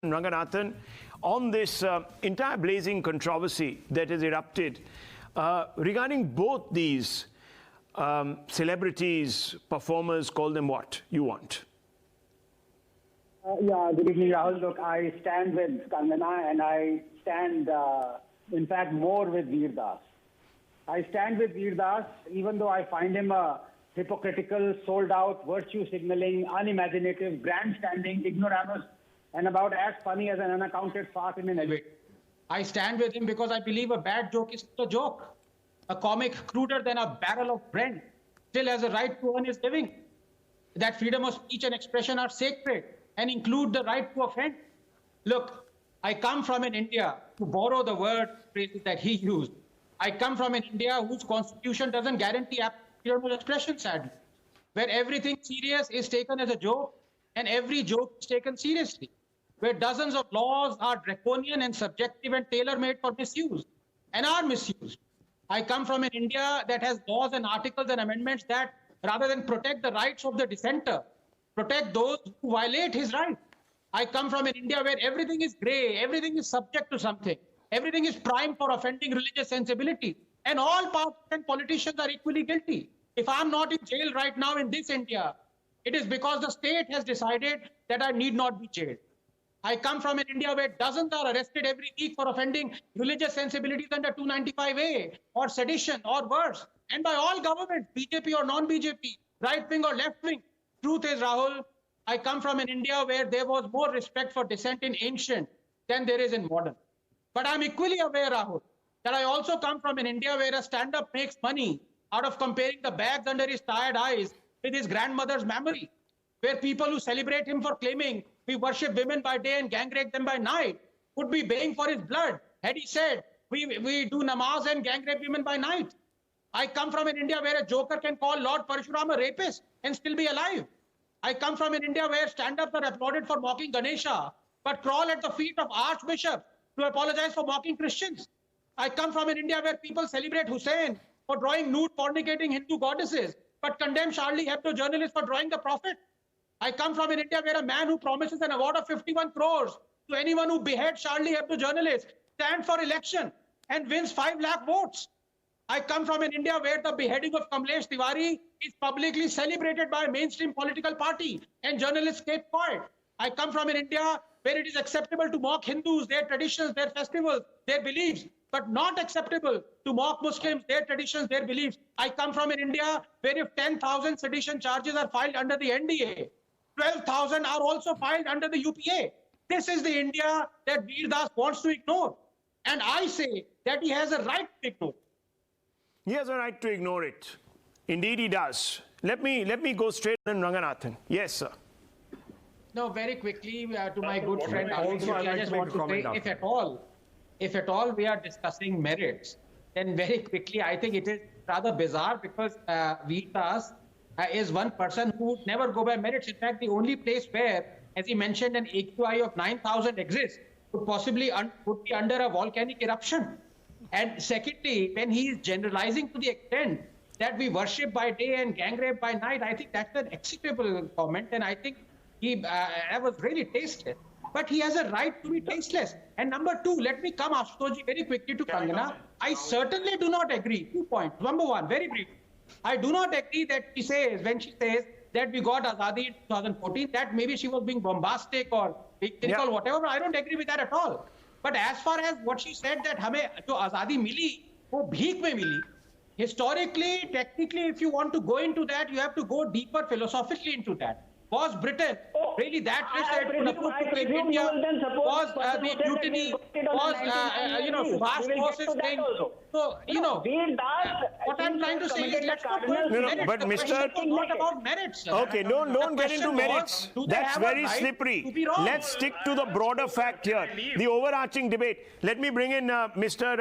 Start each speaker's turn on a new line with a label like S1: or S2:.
S1: Ranganathan, on this entire blazing controversy that has erupted regarding both these celebrities, performers, call them what you want.
S2: Yeah, good evening, Rahul. Look, I stand with Kangana and I stand, in fact, more with Veer Das. I stand with Veer Das, even though I find him a hypocritical, sold-out, virtue-signaling, unimaginative, grandstanding, ignoramus, and about as funny as an unaccounted fart in an elevator.
S3: I stand with him because I believe a bad joke is still a joke. A comic cruder than a barrel of Brent still has a right to earn his living. That freedom of speech and expression are sacred and include the right to offend. Look, I come from an India, to borrow the word phrases that he used, I come from an India whose constitution doesn't guarantee freedom of expression, sadly, where everything serious is taken as a joke and every joke is taken seriously, where dozens of laws are draconian and subjective and tailor-made for misuse and are misused. I come from an India that has laws and articles and amendments that, rather than protect the rights of the dissenter, protect those who violate his rights. I come from an India where everything is grey, everything is subject to something, everything is primed for offending religious sensibility, and all parties and politicians are equally guilty. If I'm not in jail right now in this India, it is because the state has decided that I need not be jailed. I come from an India where dozens are arrested every week for offending religious sensibilities under 295A or sedition or worse, and by all governments, BJP or non-BJP, right wing or left wing. Truth is, Rahul, I come from an India where there was more respect for dissent in ancient than there is in modern. But I'm equally aware, Rahul, that I also come from an India where a stand-up makes money out of comparing the bags under his tired eyes with his grandmother's memory, where people who celebrate him for claiming we worship women by day and gang rape them by night would be baying for his blood had he said we do namaz and gang rape women by night. I come from an India where a joker can call Lord Parshuram a rapist and still be alive. I come from an India where stand-ups are applauded for mocking Ganesha, but crawl at the feet of archbishops to apologize for mocking Christians. I come from an India where people celebrate Hussein for drawing nude fornicating Hindu goddesses, but condemn Charlie Hebdo journalists for drawing the prophet. I come from an India where a man who promises an award of 51 crores to anyone who beheads Charlie Hebdo journalists stands for election and wins 5 lakh votes. I come from an India where the beheading of Kamlesh Tiwari is publicly celebrated by a mainstream political party and journalists keep quiet. I come from an India where it is acceptable to mock Hindus, their traditions, their festivals, their beliefs, but not acceptable to mock Muslims, their traditions, their beliefs. I come from an India where if 10,000 sedition charges are filed under the NDA, 12,000 are also filed under the UPA. This is the India that Veer Das wants to ignore. And I say that he has a right to ignore.
S1: He has a right to ignore it. Indeed, he does. Let me go straight on Ranganathan. Yes, sir.
S3: No, very quickly to my good friend, I just want to say, if at all we are discussing merits, then very quickly, I think it is rather bizarre because Veer Das is one person who would never go by merits. In fact, the only place where, as he mentioned, an AQI of 9,000 exists would possibly would be under a volcanic eruption. And secondly, when he is generalizing to the extent that we worship by day and gang rape by night, I think that's an execrable comment, and I think I was really tasteless. But he has a right to be tasteless. And number two, let me come, Ashutosh, very quickly to Kangana. I certainly do not agree. 2 points. Number one, very brief. I do not agree that when she says that we got Azadi in 2014, that maybe she was being bombastic or cynical, whatever, but I don't agree with that at all. But as far as what she said that hame jo Azadi mili, wo bheek mein mili, historically, technically, if you want to go into that, you have to go deeper philosophically into that. Was Britain really that rich that could afford to claim India? Was the mutiny? Was, Subhash Bose's thing? So, what I'm trying to say is let's not go into merits.
S1: But
S3: Mr. Not about merits.
S1: Okay, don't get into merits. That's very slippery. Let's stick to the broader fact here, the overarching debate. Let me bring in Mr.